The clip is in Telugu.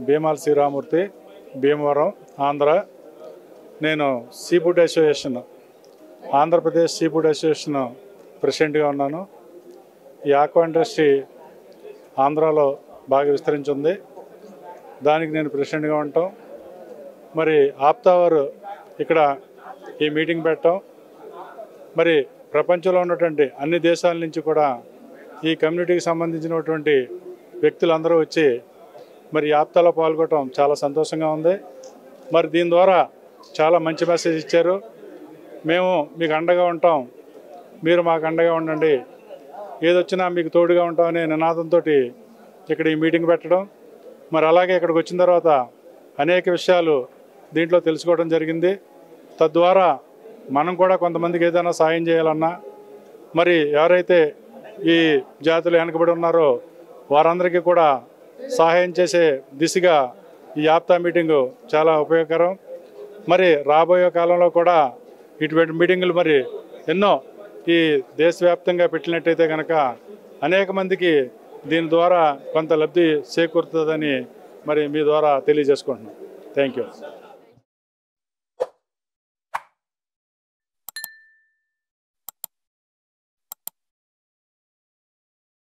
భీమాల శ్రీరామూర్తి, భీమవరం, ఆంధ్ర. నేను seafood association, Andhra Pradesh seafood association ప్రెసిడెంట్గా ఉన్నాను. ఈ ఆక్వా ఇండస్ట్రీ ఆంధ్రాలో బాగా విస్తరించింది. దానికి నేను ప్రెసిడెంట్గా ఉంటాం. మరి ఆప్తా వారు ఇక్కడ ఈ మీటింగ్ పెట్టడం, మరి ప్రపంచంలో ఉన్నటువంటి అన్ని దేశాల నుంచి కూడా ఈ కమ్యూనిటీకి సంబంధించినటువంటి వ్యక్తులందరూ వచ్చి మరి ఆప్తాలో పాల్గొనడం చాలా సంతోషంగా ఉంది. మరి దీని ద్వారా చాలా మంచి మెసేజ్ ఇచ్చారు. మేము మీకు అండగా ఉంటాం, మీరు మాకు అండగా ఉండండి, ఏదొచ్చినా మీకు తోడుగా ఉంటామనే నినాదంతో ఇక్కడ ఈ మీటింగ్ పెట్టడం. మరి అలాగే ఇక్కడికి వచ్చిన తర్వాత అనేక విషయాలు దీంట్లో తెలుసుకోవడం జరిగింది. తద్వారా మనం కూడా కొంతమందికి ఏదైనా సాయం చేయాలన్నా, మరి ఎవరైతే ఈ జాతులు వెనకబడి ఉన్నారో వారందరికీ కూడా సహాయం చేసే దిశగా ఈ ఆప్తా మీటింగు చాలా ఉపయోగకరం. మరి రాబోయే కాలంలో కూడా ఇటువంటి మీటింగులు మరి ఎన్నో ఈ దేశవ్యాప్తంగా పెట్టినట్టయితే కనుక అనేక మందికి దీని ద్వారా కొంత లబ్ధి చేకూరుతుందని మరి మీ ద్వారా తెలియజేసుకుంటున్నాం. Thank you.